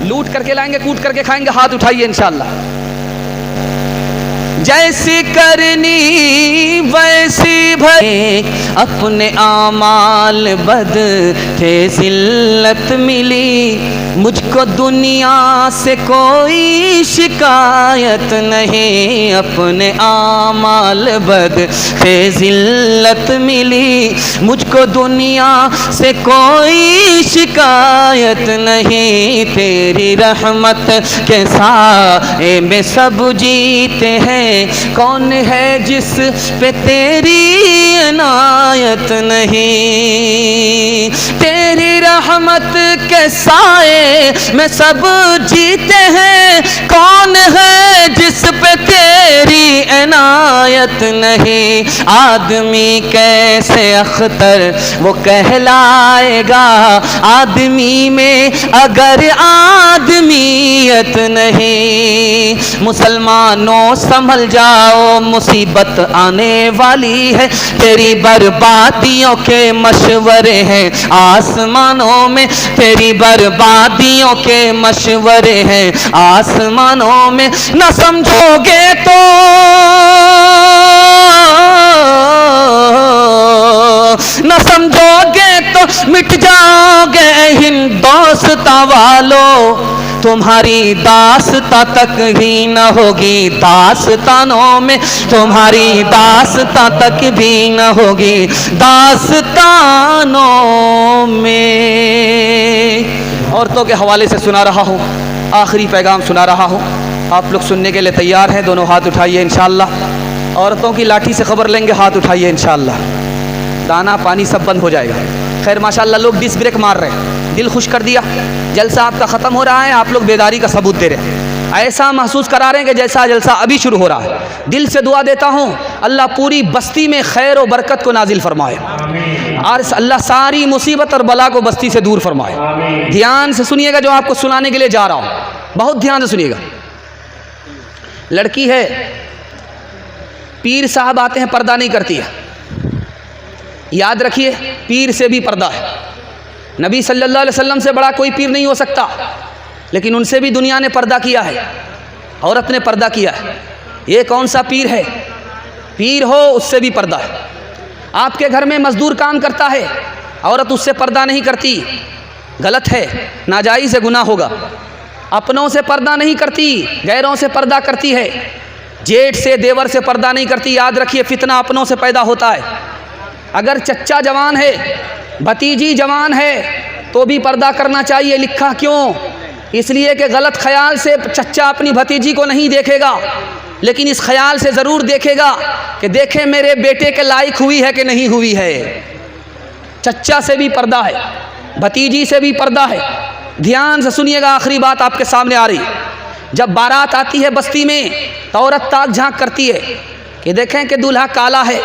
लूट करके लाएंगे, कूट करके खाएंगे, हाथ उठाइए इंशाअल्लाह। जैसी करनी वैसी भरे, अपने आमाल बद थे जिल्लत मिली। मुझको दुनिया से कोई शिकायत नहीं, अपने आमाल बद थे जिल्लत मिली। मुझको दुनिया से कोई शिकायत नहीं, तेरी रहमत के साए में सब जीते हैं। कौन है जिस पे तेरी इनायत नहीं, तेरी रहमत के साए में सब जीते हैं। कौन है जिस पे तेरी इनायत नहीं। आदमी कैसे अख्तर वो कहलाएगा, आदमी में अगर आदमियत नहीं। मुसलमानों संभल जाओ, मुसीबत आने वाली है। तेरी बर्बादियों के मशवरे हैं आसमानों में, तेरी बर्बादियों के मशवरे हैं आसमानों में। न समझोगे तो न समझोगे तो मिट जाओगे हिंदोस्तां वालों। तुम्हारी दास्तां तक भी न होगी दास्तानों में, तुम्हारी दास्तां तक भी न होगी दास्तानों में। औरतों के हवाले से सुना रहा हूँ, आखिरी पैगाम सुना रहा हूँ। आप लोग सुनने के लिए तैयार हैं? दोनों हाथ उठाइए इंशाअल्लाह। औरतों की लाठी से खबर लेंगे, हाथ उठाइए इंशाअल्लाह। दाना पानी सब बंद हो जाएगा। खैर माशाअल्लाह लोग डिस ब्रेक मार रहे हैं, दिल खुश कर दिया। जलसा आपका ख़त्म हो रहा है, आप लोग बेदारी का सबूत दे रहे हैं। ऐसा महसूस करा रहे हैं कि जैसा जलसा अभी शुरू हो रहा है। दिल से दुआ देता हूँ अल्लाह पूरी बस्ती में खैर और बरकत को नाजिल फरमाए, और अल्लाह सारी मुसीबत और बला को बस्ती से दूर फरमाए। ध्यान से सुनिएगा जो आपको सुनाने के लिए जा रहा हूँ, बहुत ध्यान से सुनिएगा। लड़की है, पीर साहब आते हैं, पर्दा नहीं करती है। याद रखिए, पीर से भी पर्दा है। नबी सल्लल्लाहु अलैहि वसल्लम से बड़ा कोई पीर नहीं हो सकता, लेकिन उनसे भी दुनिया ने पर्दा किया है, औरत ने पर्दा किया है। ये कौन सा पीर है? पीर हो उससे भी पर्दा है। आपके घर में मजदूर काम करता है, औरत उससे पर्दा नहीं करती, गलत है, नाजायज़ है, गुनाह होगा। अपनों से पर्दा नहीं करती, गैरों से पर्दा करती है। जेठ से देवर से पर्दा नहीं करती। याद रखिए, फितना अपनों से पैदा होता है। अगर चच्चा जवान है, भतीजी जवान है, तो भी पर्दा करना चाहिए। लिखा क्यों? इसलिए कि गलत ख्याल से चच्चा अपनी भतीजी को नहीं देखेगा, लेकिन इस ख्याल से ज़रूर देखेगा कि देखे मेरे बेटे के लायक हुई है कि नहीं हुई है। चच्चा से भी पर्दा है, भतीजी से भी पर्दा है। ध्यान से सुनिएगा, आखिरी बात आपके सामने आ रही। जब बारात आती है बस्ती में, तो औरत ताक झांक करती है कि देखें कि दूल्हा काला है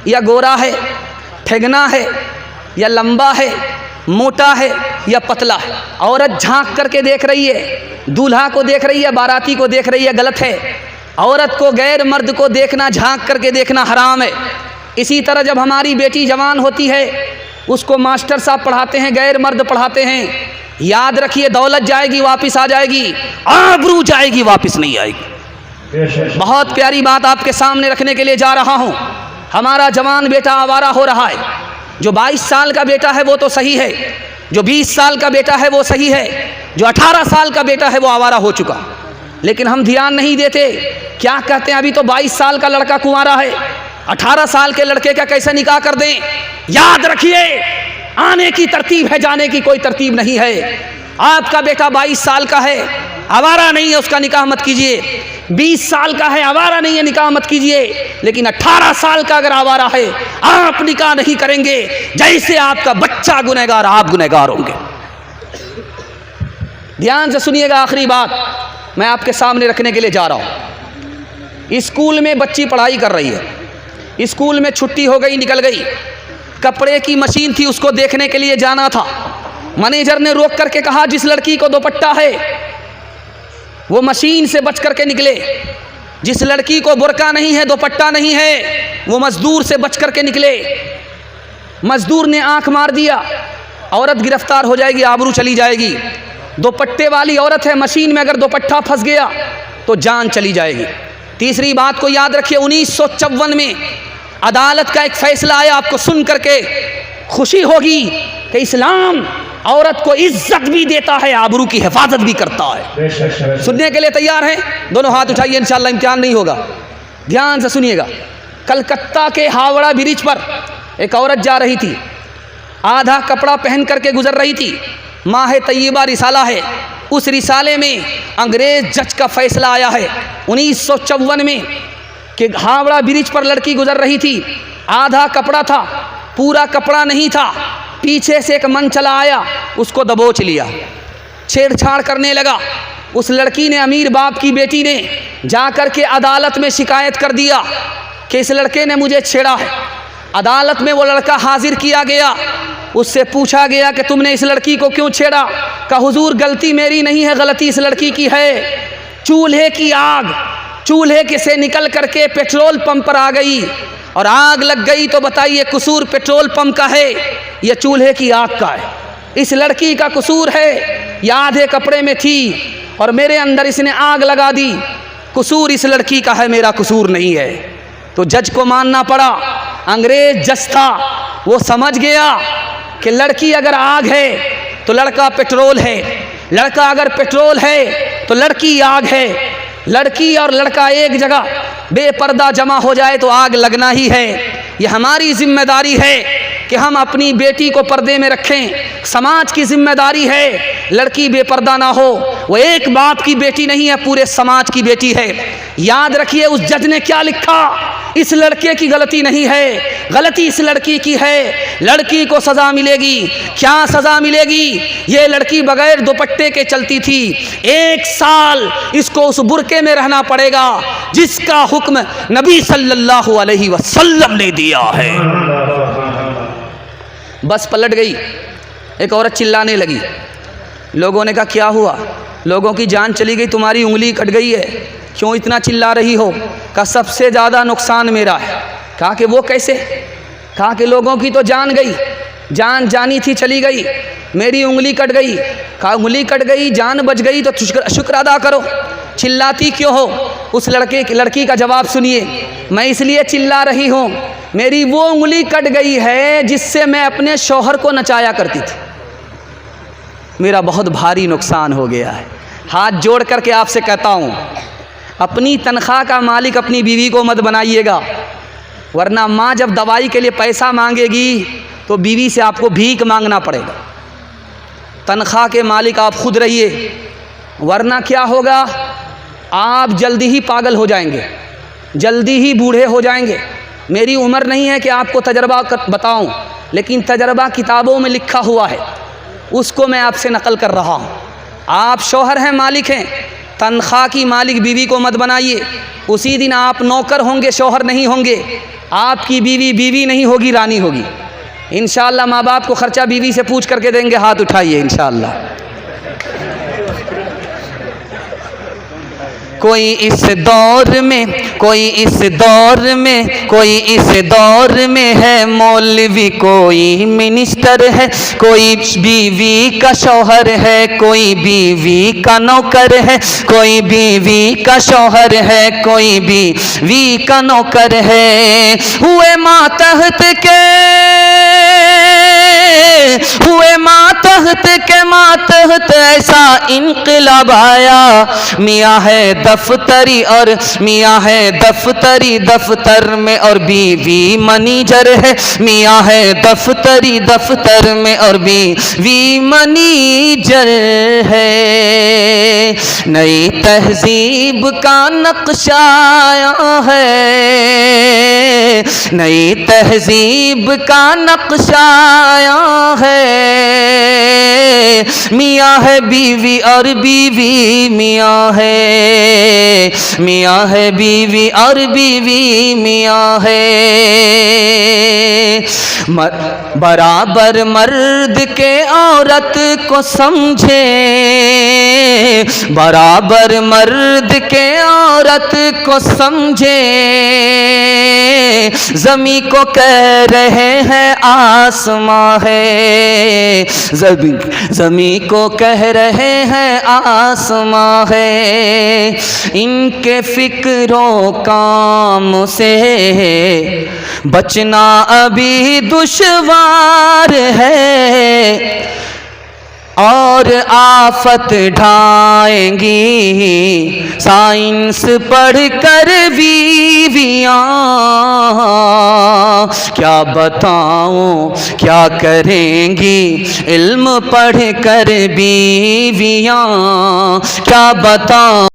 या गोरा है, ठेगना है या लंबा है, मोटा है या पतला है। औरत झांक करके देख रही है, दूल्हा को देख रही है, बाराती को देख रही है, गलत है। औरत को गैर मर्द को देखना, झांक करके देखना हराम है। इसी तरह जब हमारी बेटी जवान होती है, उसको मास्टर साहब पढ़ाते हैं, गैर मर्द पढ़ाते हैं, याद रखिए दौलत जाएगी वापस आ जाएगी, आबरू जाएगी वापस नहीं आएगी। बहुत प्यारी बात आपके सामने रखने के लिए जा रहा हूँ। हमारा जवान बेटा आवारा हो रहा है। जो 22 साल का बेटा है वो तो सही है, जो 20 साल का बेटा है वो सही है, जो 18 साल का बेटा है वो आवारा हो चुका। लेकिन हम ध्यान नहीं देते। क्या कहते हैं, अभी तो 22 साल का लड़का कुंवारा है, 18 साल के लड़के का कैसे निकाह कर दें? याद रखिए, आने की तरतीब है, जाने की कोई तरतीब नहीं है। आपका बेटा 22 साल का है, आवारा नहीं है, उसका निकाह मत कीजिए। 20 साल का है, आवारा नहीं है, निकाह मत कीजिए। लेकिन 18 साल का अगर आवारा है, आप निकाह नहीं करेंगे, जैसे आपका बच्चा गुनहगार, आप गुनहगार होंगे। ध्यान से सुनिएगा, आखिरी बात मैं आपके सामने रखने के लिए जा रहा हूँ। स्कूल में बच्ची पढ़ाई कर रही है, स्कूल में छुट्टी हो गई, निकल गई। कपड़े की मशीन थी, उसको देखने के लिए जाना था। मैनेजर ने रोक करके कहा, जिस लड़की को दुपट्टा है वो मशीन से बच करके निकले, जिस लड़की को बुर्का नहीं है, दुपट्टा नहीं है, वो मजदूर से बच करके निकले। मजदूर ने आंख मार दिया, औरत गिरफ्तार हो जाएगी, आबरू चली जाएगी। दुपट्टे वाली औरत है, मशीन में अगर दुपट्टा फंस गया तो जान चली जाएगी। तीसरी बात को याद रखिए, 1954 में अदालत का एक फैसला आया, आपको सुन करके खुशी होगी कि इस्लाम औरत को इज्जत भी देता है, आबरू की हिफाजत भी करता है। सुनने के लिए तैयार हैं? दोनों हाथ उठाइए, इंशाअल्लाह इम्तिहान नहीं होगा। ध्यान से सुनिएगा। कलकत्ता के हावड़ा ब्रिज पर एक औरत जा रही थी, आधा कपड़ा पहन करके गुजर रही थी। माह तय्यबा रिसाला है, उस रिसाले में अंग्रेज जज का फैसला आया है 1954 में कि हावड़ा ब्रिज पर लड़की गुजर रही थी, आधा कपड़ा था, पूरा कपड़ा नहीं था। पीछे से एक मन चला आया, उसको दबोच लिया, छेड़छाड़ करने लगा। उस लड़की ने, अमीर बाप की बेटी ने जाकर के अदालत में शिकायत कर दिया कि इस लड़के ने मुझे छेड़ा है। अदालत में वो लड़का हाजिर किया गया, उससे पूछा गया कि तुमने इस लड़की को क्यों छेड़ा? कहा हुजूर गलती मेरी नहीं है, गलती इस लड़की की है। चूल्हे की आग चूल्हे के से निकल करके पेट्रोल पंप पर आ गई और आग लग गई, तो बताइए कसूर पेट्रोल पंप का है या चूल्हे की आग का है? इस लड़की का कसूर है, या आधे कपड़े में थी और मेरे अंदर इसने आग लगा दी। कसूर इस लड़की का है, मेरा कसूर नहीं है। तो जज को मानना पड़ा। अंग्रेज जज था, वो समझ गया कि लड़की अगर आग है तो लड़का पेट्रोल है, लड़का अगर पेट्रोल है तो लड़की आग है। लड़की और लड़का एक जगह बेपर्दा जमा हो जाए तो आग लगना ही है। ये हमारी जिम्मेदारी है कि हम अपनी बेटी को पर्दे में रखें। समाज की जिम्मेदारी है लड़की बेपर्दा ना हो। वो एक बाप की बेटी नहीं है, पूरे समाज की बेटी है। याद रखिए उस जज ने क्या लिखा, इस लड़के की गलती नहीं है, गलती इस लड़की की है। लड़की को सज़ा मिलेगी। क्या सज़ा मिलेगी? ये लड़की बगैर दुपट्टे के चलती थी, 1 साल इसको उस बुरके में रहना पड़ेगा जिसका हुक्म नबी सल्लल्लाहु अलैहि वसल्लम ने दिया है। बस पलट गई, एक औरत चिल्लाने लगी। लोगों ने कहा क्या हुआ? लोगों की जान चली गई, तुम्हारी उंगली कट गई है, क्यों इतना चिल्ला रही हो? कहा सबसे ज़्यादा नुकसान मेरा है। कहा कि वो कैसे? कहा कि लोगों की तो जान गई, जान जानी थी चली गई, मेरी उंगली कट गई। कहा उंगली कट गई, जान बच गई तो शुक्र अदा करो, चिल्लाती क्यों हो? उस लड़की का जवाब सुनिए, मैं इसलिए चिल्ला रही हूँ, मेरी वो उंगली कट गई है जिससे मैं अपने शौहर को नचाया करती थी, मेरा बहुत भारी नुकसान हो गया है। हाथ जोड़ करके आपसे कहता हूँ, अपनी तनख्वाह का मालिक अपनी बीवी को मत बनाइएगा, वरना माँ जब दवाई के लिए पैसा मांगेगी तो बीवी से आपको भीख मांगना पड़ेगा। तनख्वाह के मालिक आप खुद रहिए, वरना क्या होगा, आप जल्दी ही पागल हो जाएंगे, जल्दी ही बूढ़े हो जाएंगे। मेरी उम्र नहीं है कि आपको तजर्बा बताऊं, लेकिन तजर्बा किताबों में लिखा हुआ है, उसको मैं आपसे नकल कर रहा हूं। आप शौहर हैं, मालिक हैं, तनख्वाह की मालिक बीवी को मत बनाइए। उसी दिन आप नौकर होंगे, शौहर नहीं होंगे। आपकी बीवी बीवी नहीं होगी, रानी होगी। इंशाअल्लाह माँ बाप को ख़र्चा बीवी से पूछ करके देंगे, हाथ उठाइए इंशाअल्लाह। कोई इस दौर में, कोई इस दौर में, कोई इस दौर में है मौलवी, कोई मिनिस्टर है, कोई बीवी का शौहर है, कोई बीवी का नौकर है, कोई बीवी का शौहर है, कोई बीवी का नौकर है। हुए मातहत के, हुए मातहत के मातहत ऐसा इनकलाब आया, मियाँ है दफ्तरी और मियाँ है दफ्तरी, दफ्तर में और बीवी मैनेजर है, मियाँ है दफ्तरी, दफ्तर में और बीवी मैनेजर है। नई तहजीब का नक्शा आया है, नई तहजीब का नक्शा आया है। मियाँ है बीवी और बीवी मियाँ है, मियाँ है बीवी और बीवी मियाँ है। बराबर मर्द के औरत को समझे, बराबर मर्द के औरत को समझे, ज़मी को कह रहे हैं आसमां है, ज़मी को कह रहे हैं आसमां है। इनके फिक्रों काम से बचना अभी दुश्वार है, और आफत ढाएंगी साइंस पढ़कर बीवियाँ। क्या बताऊं क्या करेंगी इल्म पढ़कर बीवियाँ, क्या बताऊं।